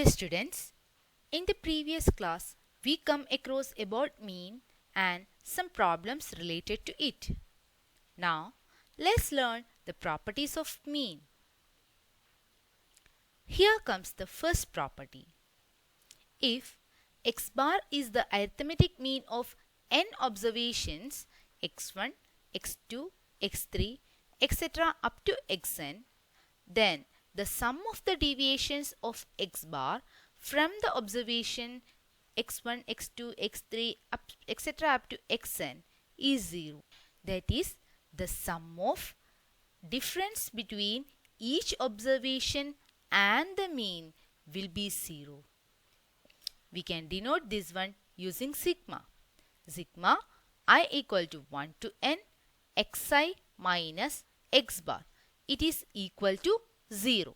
Dear students, in the previous class, we come across about mean and some problems related to it. Now, let's learn the properties of mean. Here comes the first property. If x bar is the arithmetic mean of n observations x1, x2, x3, etc. up to xn, then the sum of the deviations of x bar from the observation x1, x2, x3, etc. up to xn is 0. That is, the sum of difference between each observation and the mean will be 0. We can denote this one using sigma. Sigma I equal to 1 to n xi minus x bar. It is equal to 0.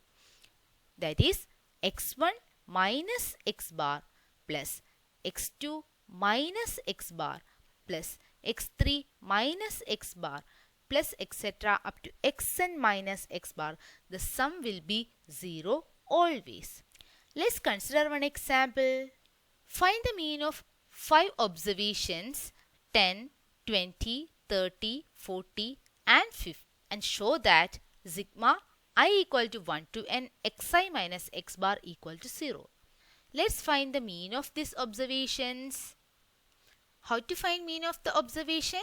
That is, x1 minus x bar plus x2 minus x bar plus x3 minus x bar plus etc. up to xn minus x bar. The sum will be 0 always. Let's consider one example. Find the mean of 5 observations 10, 20, 30, 40 and 50 and show that sigma I equal to 1 to n xi minus x bar equal to 0. Let's find the mean of these observations. How to find mean of the observation?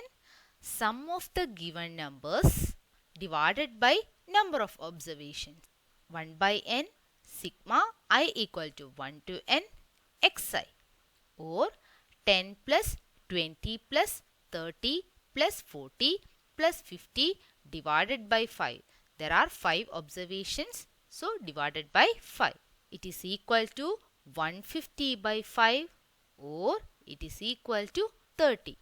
Sum of the given numbers divided by number of observations. 1 by n sigma I equal to 1 to n xi, or 10 plus 20 plus 30 plus 40 plus 50 divided by 5. There are 5 observations, so divided by 5. It is equal to 150 by 5, or it is equal to 30.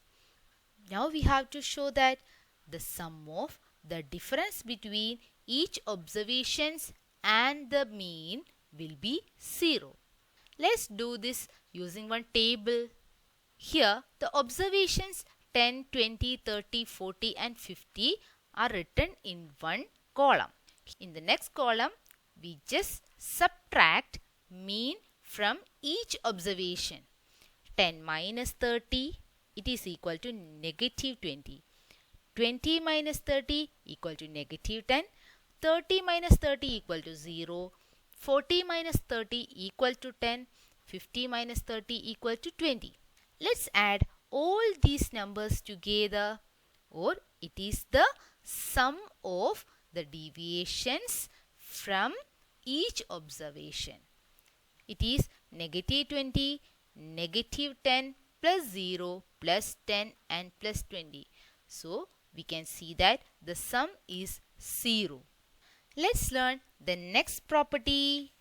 Now we have to show that the sum of the difference between each observations and the mean will be 0. Let's do this using one table. Here the observations 10, 20, 30, 40 and 50 are written in one column. In the next column, we just subtract mean from each observation. 10 minus 30, it is equal to negative 20. 20 minus 30 equal to negative 10. 30 minus 30 equal to 0. 40 minus 30 equal to 10. 50 minus 30 equal to 20. Let's add all these numbers together, or it is the sum of the deviations from each observation. It is negative 20, negative 10 plus 0 plus 10 and plus 20. So we can see that the sum is 0. Let's learn the next property.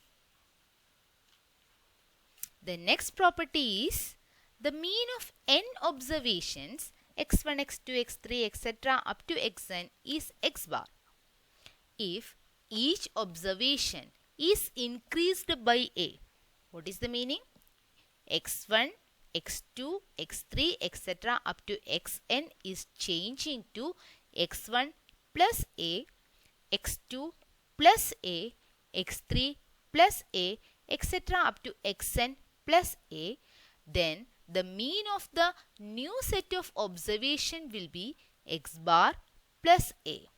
The next property is the mean of n observations x1, x2, x3, etc. up to xn is x bar. If each observation is increased by a, what is the meaning? x1, x2, x3, etc. up to xn is changing to x1 plus a, x2 plus a, x3 plus a, etc. up to xn plus a, then the mean of the new set of observation will be x bar plus a.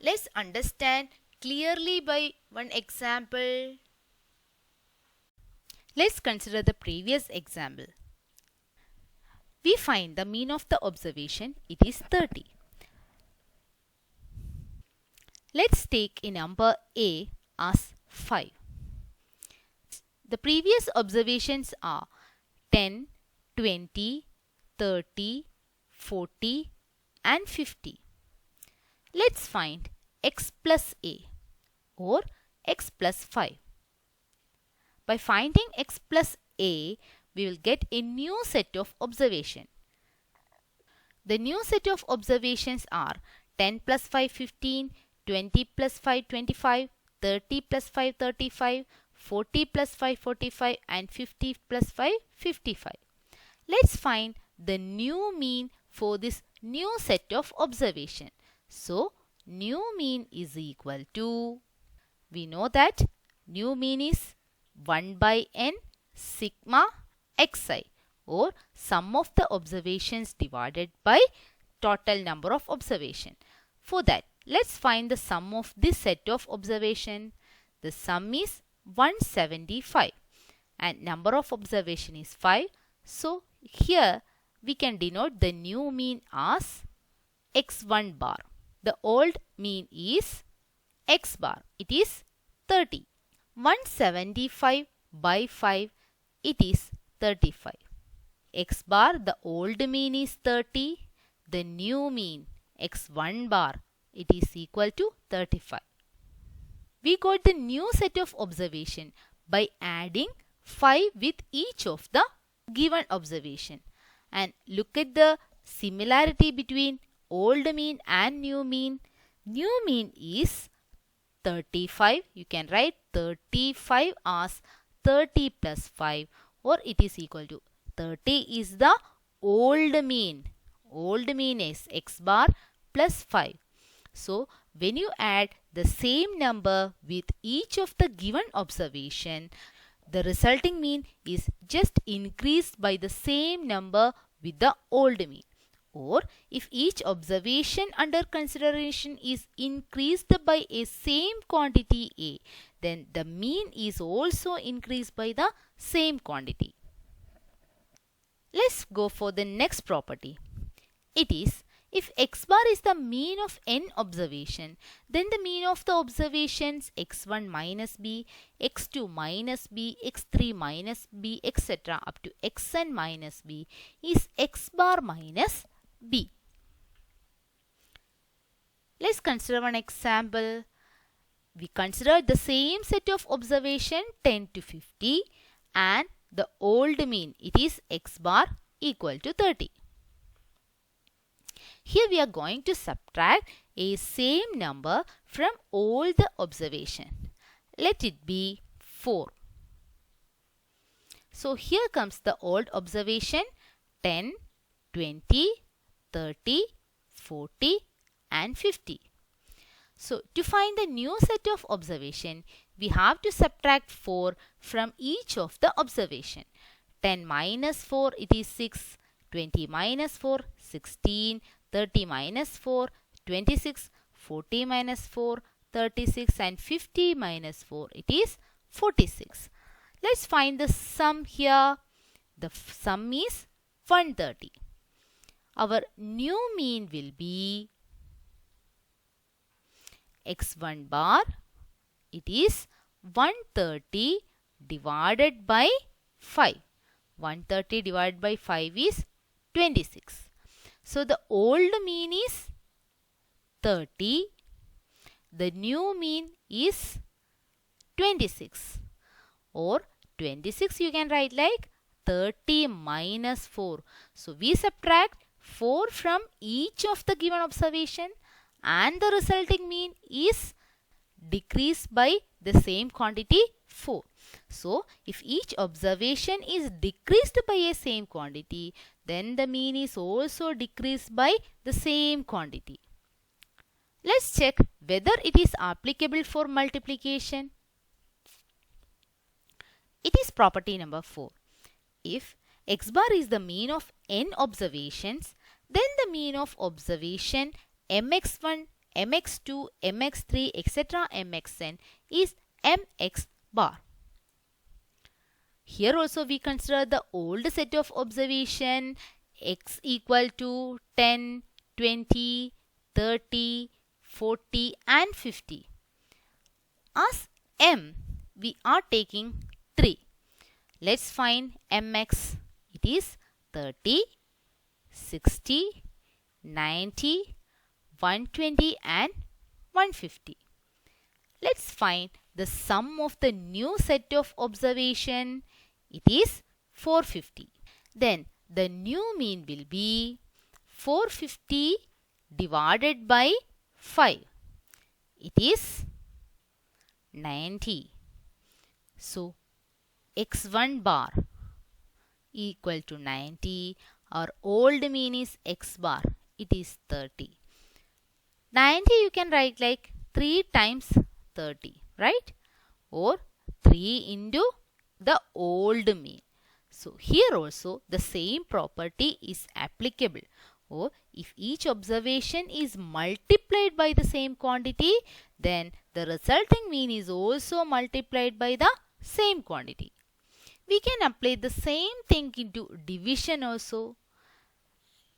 Let's understand clearly by one example. Let's consider the previous example. We find the mean of the observation, it is 30. Let's take a number a as 5. The previous observations are 10, 20, 30, 40 and 50. Let's find x plus a, or x plus 5. By finding x plus a, we will get a new set of observation. The new set of observations are 10 plus 5, 15, 20 plus 5, 25, 30 plus 5, 35, 40 plus 5, 45 and 50 plus 5, 55. Let's find the new mean for this new set of observation. So, new mean is equal to, we know that new mean is 1 by n sigma xi, or sum of the observations divided by total number of observation. For that, let's find the sum of this set of observation. The sum is 175 and number of observation is 5. So here we can denote the new mean as x1 bar. The old mean is x bar. It is 30. 175 by 5, it is 35. X bar, the old mean is 30. The new mean x1 bar, it is equal to 35. We got the new set of observation by adding 5 with each of the given observation. And look at the similarity between old mean and new mean. New mean is 35. You can write 35 as 30 plus 5, or it is equal to 30 is the old mean. Old mean is x bar plus 5. So when you add the same number with each of the given observation, the resulting mean is just increased by the same number with the old mean. Or if each observation under consideration is increased by a same quantity A, then the mean is also increased by the same quantity. Let's go for the next property. It is, if x bar is the mean of n observation, then the mean of the observations x1 minus b, x2 minus b, x3 minus b, etc. up to xn minus b is x bar minus b. Let's consider one example. We consider the same set of observation 10 to 50 and the old mean, it is x bar equal to 30. Here we are going to subtract a same number from all the observation. Let it be 4. So here comes the old observation 10, 20, 30, 40 and 50. So to find the new set of observation, we have to subtract 4 from each of the observation. 10 minus 4, it is 6. 20 minus 4, 16. 30 minus 4, 26. 40 minus 4, 36. And 50 minus 4, it is 46. Let's find the sum here. The sum is 130. Our new mean will be x1 bar, it is 130 divided by 5. 130 divided by 5 is 26. So the old mean is 30. The new mean is 26. Or 26 you can write like 30 minus 4. So we subtract 4 from each of the given observation and the resulting mean is decreased by the same quantity 4. So if each observation is decreased by a same quantity, then the mean is also decreased by the same quantity. Let's check whether it is applicable for multiplication. It is property number 4. If x bar is the mean of n observations, then the mean of observation mx1, mx2, mx3, etc. mxn is mx bar. Here also we consider the old set of observation x equal to 10, 20, 30, 40 and 50. As m, we are taking 3. Let's find mx. It is 30, 60, 90, 120 and 150. Let's find the sum of the new set of observation. It is 450. Then the new mean will be 450 divided by 5. It is 90. So x1 bar equal to 90. Our old mean is x bar. It is 30. 90 you can write like 3 times 30, right? Or 3 into the old mean. So here also the same property is applicable. Or if each observation is multiplied by the same quantity, then the resulting mean is also multiplied by the same quantity. We can apply the same thing into division also.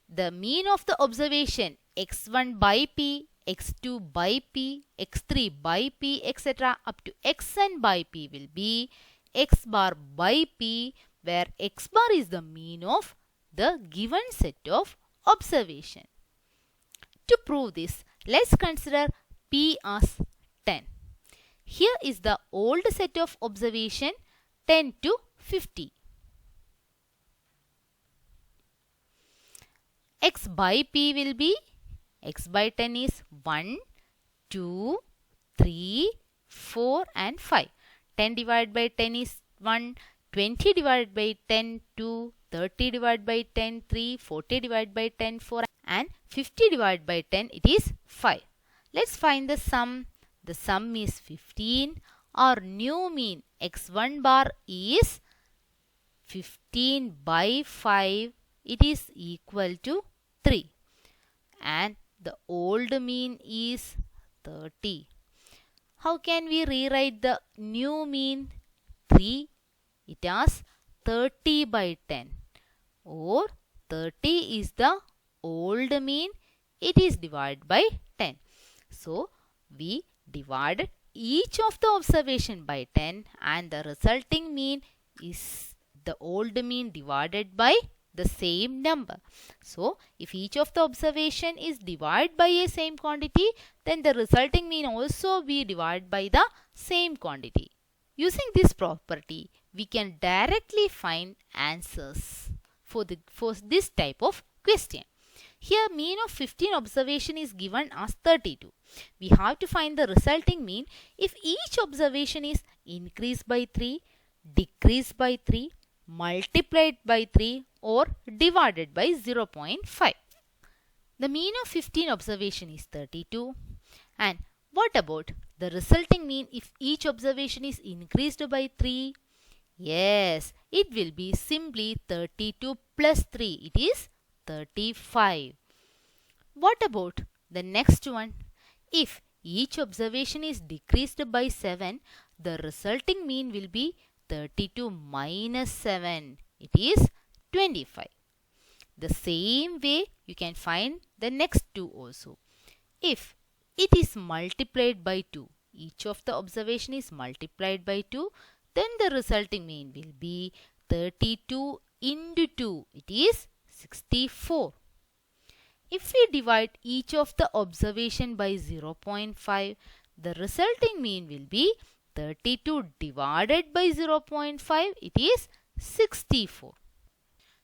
The mean of the observation x1 by p, x2 by p, x3 by p, etc. up to xn by p will be x bar by p, where x bar is the mean of the given set of observation. To prove this, let's consider p as 10. Here is the old set of observation 10 to 50. X by p will be, x by 10 is 1, 2, 3, 4 and 5. 10 divided by 10 is 1, 20 divided by 10 2, 30 divided by 10 3, 40 divided by 10 4 and 50 divided by 10 it is 5. Let's find the sum. The sum is 15. Our new mean x1 bar is 15 by 5. It is equal to 3. And the old mean is 30. How can we rewrite the new mean? 3. It has 30 by 10. Or 30 is the old mean. It is divided by 10. So we divided each of the observation by 10 and the resulting mean is the old mean divided by the same number. So if each of the observation is divided by a same quantity, then the resulting mean also be divided by the same quantity. Using this property, we can directly find answers for this type of question. Here mean of 15 observation is given as 32. We have to find the resulting mean if each observation is increased by 3, decreased by 3, multiplied by 3 or divided by 0.5. The mean of 15 observation is 32. And what about the resulting mean if each observation is increased by 3? Yes, it will be simply 32 plus 3. It is 35. What about the next one? If each observation is decreased by 7, the resulting mean will be 32 minus 7. It is 25. The same way you can find the next two also. If it is multiplied by 2, each of the observation is multiplied by 2, then the resulting mean will be 32 into 2. It is 64. If we divide each of the observation by 0.5, the resulting mean will be 32 divided by 0.5. It is 64.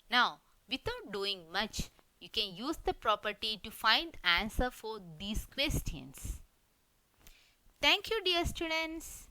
Now, without doing much, you can use the property to find answer for these questions. Thank you, dear students.